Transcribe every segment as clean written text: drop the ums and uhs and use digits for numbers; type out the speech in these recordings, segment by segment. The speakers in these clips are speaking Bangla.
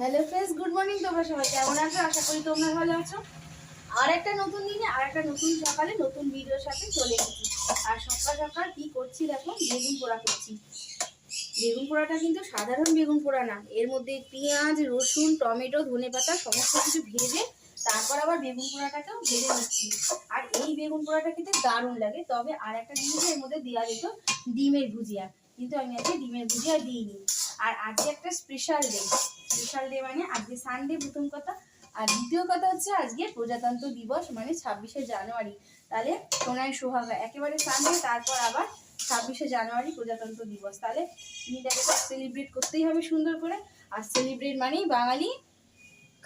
Hello friends, good morning. তোমরা সবাই কেমন আছো? আশা করি তোমরা ভালো আছো। আর একটা নতুন দিনে আর একটা নতুন সকালে নতুন ভিডিওর সাথে চলে এসেছি। আর সকাল সকাল কি করছি দেখো, বেগুন পোড়া করছি। বেগুন পোড়াটা কিন্তু সাধারণ বেগুন পোড়া না, এর মধ্যে পেঁয়াজ, রসুন, টমেটো, ধনেপাতা সমস্ত কিছু ভেজে তারপর আবার বেগুন পোড়াটাকেও ভেজে নিচ্ছি। আর এই বেগুন পোড়াটা কিন্তু দারুণ লাগে। তবে আর একটা জিনিস এর মধ্যে দেওয়া যেত, ডিমের ভুজিয়া, কিন্তু আমি আজকে ডিমের ভুজিয়া দিইনি। আর আজকে একটা স্পেশাল ডে মানে আজকে সানডে প্রথম কথা। আর দ্বিতীয় কথা হচ্ছে আজকে প্রজাতন্ত্র দিবস, মানে 26শে জানুয়ারি। তাহলে সোনায় সোহাগা, একেবারে সানডে, তারপর আবার 26শে জানুয়ারি প্রজাতন্ত্র দিবস। তাহলে দিনটাকে সেলিব্রেট করতেই হবে সুন্দর করে। আর সেলিব্রেট মানেই বাঙালি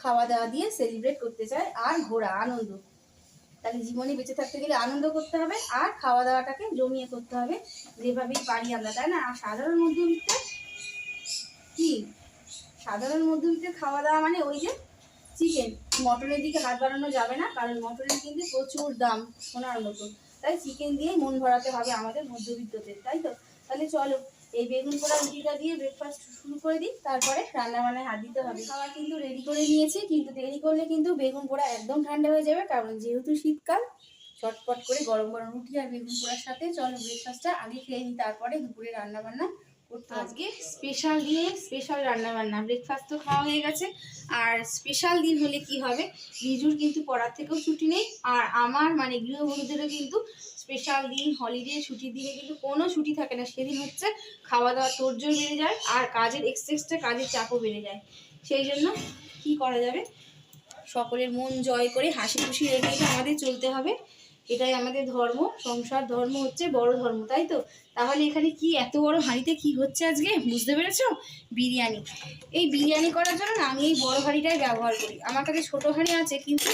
খাওয়া দাওয়া দিয়ে সেলিব্রেট করতে চায়, আর ঘোরা, আনন্দ। তাহলে জীবনে বেঁচে থাকতে গেলে আনন্দ করতে হবে, আর খাওয়া দাওয়াটাকে জমিয়ে করতে হবে যেভাবেই পারি আমরা, তাই না? আর সাধারণ মধ্যবিত্তের খাওয়া দাওয়া মানে ওই যে চিকেন। মটনের দিকে হাত বাড়ানো যাবে না, কারণ মটনের কিন্তু প্রচুর দাম, সোনার মতো। তাই চিকেন দিয়ে মন ভরাতে হবে আমাদের মধ্যবিত্তদের, তাই তো? তাহলে চলো এই বেগুন পোড়া রুটিটা দিয়ে ব্রেকফাস্ট শুরু করে দিই, তারপরে রান্না বান্নায় হাত দিতে হবে। খাবার কিন্তু রেডি করে নিয়েছি, কিন্তু দেরি করলে কিন্তু বেগুন পোড়া একদম ঠান্ডা হয়ে যাবে, কারণ যেহেতু শীতকাল। চটপট করে গরম গরম রুটি আর বেগুন পোড়ার সাথে চলো ব্রেকফাস্টটা আগে খেয়ে নিই, তারপরে দুপুরে রান্না বান্না করতে হবে। আজকে স্পেশাল দিনে স্পেশাল রান্না বান্না। ব্রেকফাস্ট তো খাওয়া হয়ে গেছে, আর স্পেশাল দিন হলে কি হবে, রিজুর কিন্তু পড়ার থেকেও ছুটি নেই, আর আমার মানে গৃহবধূদেরও কিন্তু স্পেশাল দিন, হলিডে, ছুটির দিনে কিন্তু কোনো ছুটি থাকে না। সেদিন হচ্ছে খাওয়া দাওয়া তোড়জোড় বেড়ে যায়, আর কাজের এক্সেসটা, কাজের চাপও বেড়ে যায়। সেই জন্য কি করা যাবে, সকলের মন জয় করে হাসি খুশি রেখে আমাদের চলতে হবে। এটাই আমাদের ধর্ম, সংসার ধর্ম হচ্ছে বড় ধর্ম, তাই তো? তাহলে এখানে কি এত বড় হাঁড়িতে কি হচ্ছে আজকে, বুঝতে পেরেছো? বিরিয়ানি। এই বিরিয়ানি করার জন্য না আমি এই বড় হাঁড়িটাই ব্যবহার করি। আমার কাছে ছোট হাঁড়ি আছে, কিন্তু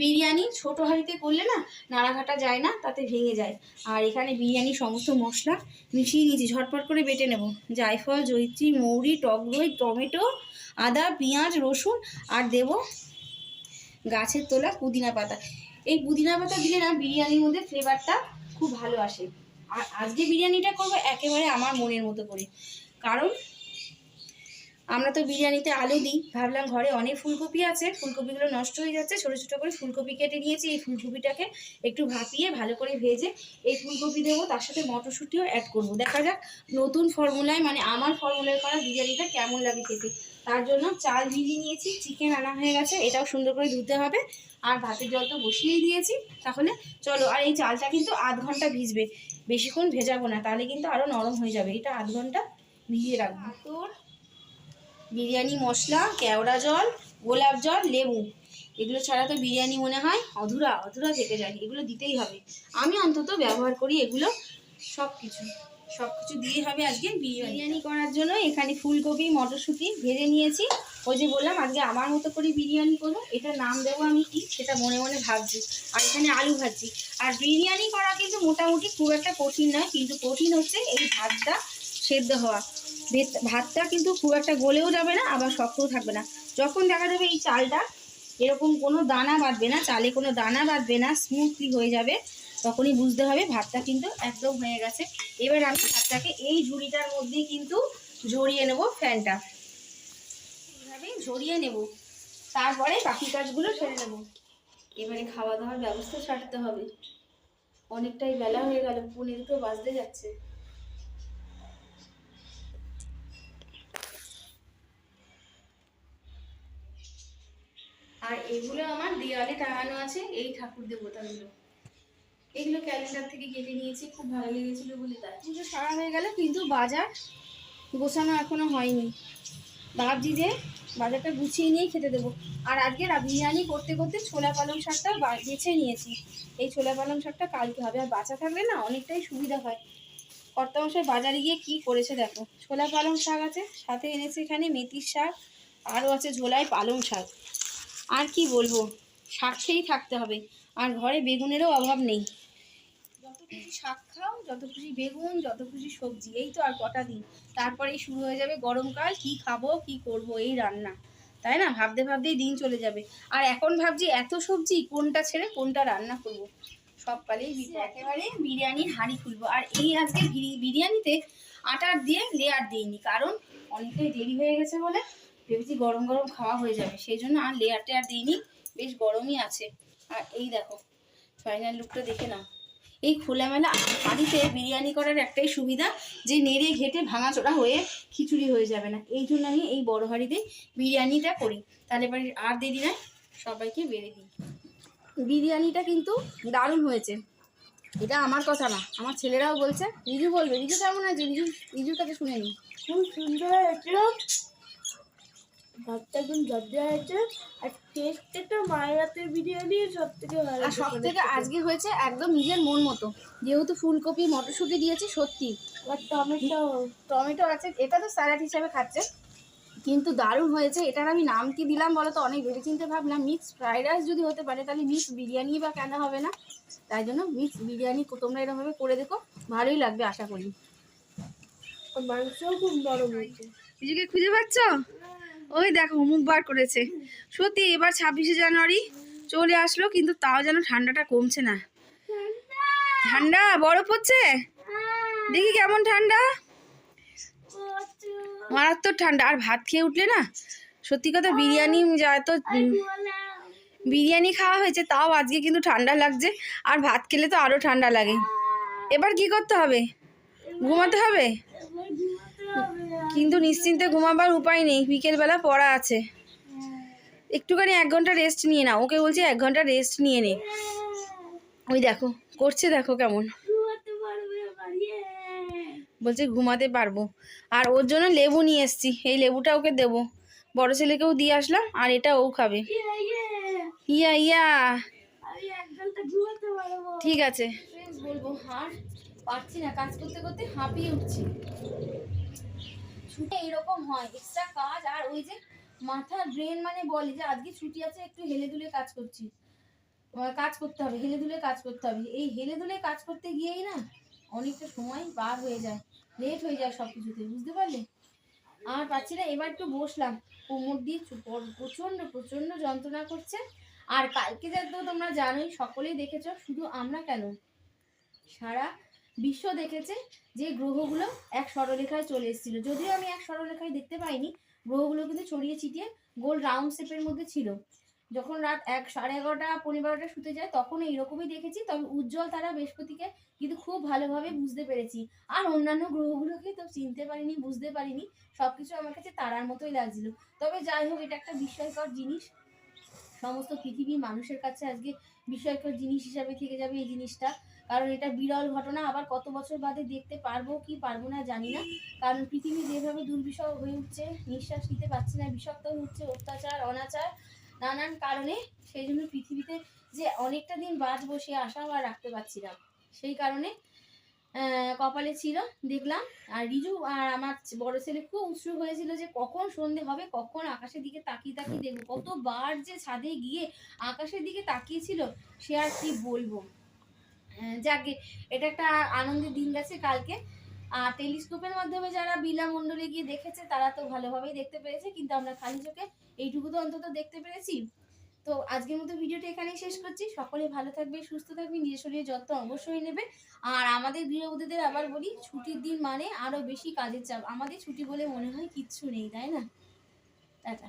বিরিয়ানি ছোট হাঁড়িতে করলে না নাড়াঘাটা যায় না, তাতে ভেঙে যায়। আর এখানে বিরিয়ানি সমস্ত মশলা মিশিয়ে নিয়েছি, ঝটপট করে বেটে নেব। জায়ফল, জয়িত্রী, মৌরি, টক দই, টমেটো, আদা, পেঁয়াজ, রসুন, আর দেব গাছের তোলা পুদিনা পাতা। এই পুদিনা পাতা দিলে না বিরিয়ানির মধ্যে ফ্লেভারটা খুব ভালো আসে। আর আজকে বিরিয়ানিটা করবো একেবারে আমার মনের মতো করে, কারণ আমরা তো বিরিয়ানিতে আলু দিই। ভাবলাম ঘরে অনেক ফুলকপি আছে, ফুলকপিগুলো নষ্ট হয়ে যাচ্ছে, ছোটো ছোটো করে ফুলকপি কেটে নিয়েছি। এই ফুলকপিটাকে একটু ভাপিয়ে ভালো করে ভেজে এই ফুলকপি দেবো, তার সাথে মটরশুঁটিও অ্যাড করবো। দেখা যাক নতুন ফর্মুলায়, মানে আমার ফর্মুলায় করা বিরিয়ানিটা কেমন লাগে খেতে। তার জন্য চাল ভিজিয়ে নিয়েছি, চিকেন আনা হয়ে গেছে, এটাও সুন্দর করে ধুতে হবে। আর ভাতের জল তো বসিয়েই দিয়েছি। তাহলে চলো, আর এই চালটা কিন্তু আধ ঘন্টা ভিজবে, বেশিক্ষণ ভেজাবো না, তাহলে কিন্তু আরও নরম হয়ে যাবে। এটা আধ ঘন্টা ভিজিয়ে রাখবো। তোর বিরিয়ানি মশলা, কেওড়া জল, গোলাপ জল, লেবু, এগুলো ছাড়া তো বিরিয়ানি মনে হয় অধুরা অধুরা থেকে যায়। এগুলো দিতেই হবে, আমি অন্তত ব্যবহার করি এগুলো। সব কিছু দিয়ে হবে আজকে বিরিয়ানি করার জন্য। এখানে ফুলকপি, মটরশুঁটি ভেজে নিয়েছি। ওই যে বললাম আজকে আমার মতো করে বিরিয়ানি করবো, এটা নাম দেবো আমি কি সেটা মনে মনে ভাবছি। আর এখানে আলু ভাজছি। আর বিরিয়ানি করা কিন্তু মোটামুটি খুব একটা কঠিন নয়, কিন্তু কঠিন হচ্ছে এই ভাতটা সেদ্ধ হওয়া। ভাতটা কিন্তু খুব একটা গলেও যাবে না, আবার শক্তও থাকবে না। যখন দেখা যাবে এই চালটা এরকম কোনো দানা বাঁধবে না, চালে কোনো দানা বাঁধবে না, স্মুথলি হয়ে যাবে, তখনই বুঝতে হবে ভাতটা কিন্তু একদম হয়ে গেছে। এবার আমি ভাতটাকে এই ঝুড়িটার মধ্যেই কিন্তু ঝরিয়ে নেব, ফ্যানটা এইভাবে ঝরিয়ে নেব, তারপরে বাকি কাজগুলো সেরে নেব। এবারে খাওয়া দাওয়ার ব্যবস্থা ছাড়তে হবে, অনেকটাই বেলা হয়ে গেল, 1:45 বাজতে যাচ্ছে। আর এগুলো আমার দেওয়ালে টাঙানো আছে, এই ঠাকুর দেবতাগুলো। এগুলো ক্যালেন্ডার থেকে কেটে নিয়েছি, খুব ভালো লেগেছিল বলে তাই। পুজো সারা হয়ে গেল, কিন্তু বাজার গোছানো এখনো হয়নি। ভাবছি যে বাজারটা গুছিয়ে নিয়েই খেতে দেবো। আর আজকে বিরিয়ানি করতে করতে ছোলা পালং শাকটা বেছে নিয়েছি। এই ছোলা পালং শাকটা কালকে হবে, আর বাঁচা থাকলে না অনেকটাই সুবিধা হয়। কর্তামশাই বাজারে গিয়ে কি করেছে দেখো, ছোলা পালং শাক আছে, সাথে এনেছে এখানে মেথির শাক, আরও আছে ঝোলায় পালং শাক। আর কি বলবো, শাক খেয়েই থাকতে হবে। আর ঘরে বেগুনেরও অভাব নেই, যত খুশি শাক খাও, যত খুশি বেগুন, যত খুশি সবজি, এই তো আর কটা দিন, তারপরেই শুরু হয়ে যাবে গরমকাল। কি খাবো, কি করব, এই রান্না, তাই না? ভাবতে ভাবতেই দিন চলে যাবে। আর এখন ভাবছি এত সবজি কোনটা ছেড়ে কোনটা রান্না করব। সব কালেই একেবারে বিরিয়ানির হাঁড়ি খুলবো। আর এই আজকে বিরিয়ানিতে আটার দিয়ে লেয়ার দিইনি, কারণ অনেকটাই দেরি হয়ে গেছে বলে ভেবেছি গরম গরম খাওয়া হয়ে যাবে, সেই জন্য আর লেয়ার টেয়ার দিইনি, বেশ গরমই আছে। আর এই দেখো ফাইনাল লুকটা দেখে নাও। এই খোলামেলা হাঁড়িতে বিরিয়ানি করার একটাই সুবিধা, যে নেড়ে ঘেটে ভাঙাচোরা হয়ে খিচুড়ি হয়ে যাবে না। এই জন্য আমি এই বড় হাঁড়িতে বিরিয়ানিটা করি। তাহলে এবার আর দেরি নয়, সবাইকে বেড়ে দিই। বিরিয়ানিটা কিন্তু দারুণ হয়েছে, এটা আমার কথা না, আমার ছেলেরাও বলছে। রিজু বলবে, রিজু কেমন আছে? রিজুর কাছে শুনে নি। খুব সুন্দর হয়েছিল, ভাতটা একদম জর্জা হয়েছে, আর টেস্টটা তো মায়ের হাতের বিরিয়ানি সব থেকে ভালো। আর সব থেকে আজকে হয়েছে একদম নিজের মন মতো, যেহেতু ফুলকপি মটরশুঁটি দিয়েছি সত্যি, আর টমেটো টমেটো আছে, এটা তো স্যালাড হিসাবে খাচ্ছে, কিন্তু দারুণ হয়েছে। এটার আমি নাম কি দিলাম বলো তো? অনেক ভেবেচিন্তে ভাবলাম মিক্স ফ্রাইড রাইস যদি হতে পারে, তাহলে মিক্স বিরিয়ানি বা কেন হবে না, তাই জন্য মিক্স বিরিয়ানি তোমরা এরকমভাবে করে দেখো, ভালোই লাগবে আশা করি। মাংসও খুব নরম হয়েছে। নিজেকে খুঁজে পাচ্ছ? ওই দেখো মুখ বার করেছে। সত্যি এবার 26শে জানুয়ারি চলে আসলো, কিন্তু তাও যেন ঠান্ডাটা কমছে না। ঠান্ডা বরফ হচ্ছে, দেখি কেমন ঠান্ডা, মারাত্মক ঠান্ডা। আর ভাত খেয়ে উঠলে না, সত্যি কথা বিরিয়ানি যায় তো, বিরিয়ানি খাওয়া হয়েছে তাও আজকে কিন্তু ঠান্ডা লাগছে, আর ভাত খেলে তো আরো ঠান্ডা লাগে। এবার কি করতে হবে? ঘুমাতে হবে, কিন্তু নিশ্চিন্তে ঘুমাবার উপায় নেই, বিকেলবেলা পড়া আছে। একটুখানি 1 ঘন্টা রেস্ট নিয়ে নাও, ওকে বলছি 1 ঘন্টা রেস্ট নিয়ে নে। ওই দেখো করছে, দেখো কেমন বলছে ঘুমাতে পারবো। আর ওর জন্য লেবু নিয়ে এসছি, এই লেবুটা ওকে দেবো, বড় ছেলেকেও দিয়ে আসলাম, আর এটা ও খাবে। ইয়া ইয়া ঠিক আছে বলবো, আর পারছি না, কাজ করতে করতে হাঁপিয়ে উঠছি। ছুটি এরকম হয়, এক্সট্রা কাজ, আর ওই যে মাথা ব্রেন মানে বলে যে আজকে ছুটি আছে, একটু হেলে দুলে কাজ করছি, কাজ করতে হবে, হেলে দুলে কাজ করতে হবে। এই হেলে দুলে কাজ করতে গিয়েই না অনেকটা সময় পার হয়ে যায়, লেট হয়ে যায় সব কিছুতে, বুঝতে পারলে? আর পাচ্ছি না। এবার একটু বসলাম, কোমর দিয়ে প্রচন্ড প্রচন্ড যন্ত্রণা করছে। আর কালকে যাতে তোমরা জানোই, সকলেই দেখেছো, শুধু আমরা কেন, সারা বিশ্ব দেখেছে যে গ্রহগুলো এক সরলরেখায় চলে এসেছিল। যদিও আমি এক সরলরেখায় দেখতে পাইনি, গ্রহগুলো কিন্তু ছড়িয়ে ছিটিয়ে গোল রাউন্ড শেপের মধ্যে ছিল। যখন রাত 11:30 11:15 শুতে যায়, তখন এইরকমই দেখেছি। তবে উজ্জ্বল তারা বৃহস্পতিকে কিন্তু খুব ভালোভাবে বুঝতে পেরেছি, আর অন্যান্য গ্রহগুলোকে তো চিনতে পারিনি, বুঝতে পারিনি। সবকিছু আমার কাছে তারার মতোই লাগছিল। তবে যাই হোক, এটা একটা বিস্ময়কর জিনিস, সমস্ত পৃথিবী মানুষের কাছে আজকে বিস্ময়কর জিনিস হিসাবে থেকে যাবে এই জিনিসটা, কারণ এটা বিরল ঘটনা। আবার কত বছর বাদে দেখতে পারবো কি পারবো না জানি না, কারণ পৃথিবী যেভাবে দুর্বিষহ হয়ে উঠছে, নিঃশ্বাস নিতে পারছি না, বিষাক্ত হচ্ছে, অত্যাচার অনাচার নানান কারণে। সেই জন্য পৃথিবীতে যে অনেকটা দিন বাঁচবো সে আশাও আর রাখতে পারছি না। সেই কারণে কপালে ছিল দেখলাম। আর রিজু আর আমার বড় ছেলে খুব উৎসুক হয়েছিল যে কখন সন্ধে হবে, কখন আকাশের দিকে তাকিয়ে তাকিয়ে দেখবো। কতবার যে ছাদে গিয়ে আকাশের দিকে তাকিয়েছিল, সে আর কি বলবো। যাকে এটা একটা আনন্দের দিন গেছে কালকে। আর টেলিস্কোপের মাধ্যমে যারা বিলা মণ্ডলে গিয়ে দেখেছে তারা তো ভালোভাবেই দেখতে পেরেছে, কিন্তু আমরা খালি চোখে এইটুকু তো অন্তত দেখতে পেরেছি। তো আজকের মতো ভিডিওটা এখানেই শেষ করছি। সকলে ভালো থাকবে, সুস্থ থাকবে, নিজের শরীরের যত্ন অবশ্যই নেবে। আর আমাদের গৃহবধূদের আবার বলি, ছুটির দিন মানে আরো বেশি কাজের চাপ, আমাদের ছুটি বলে মনে হয় কিচ্ছু নেই, তাই না? টাটা।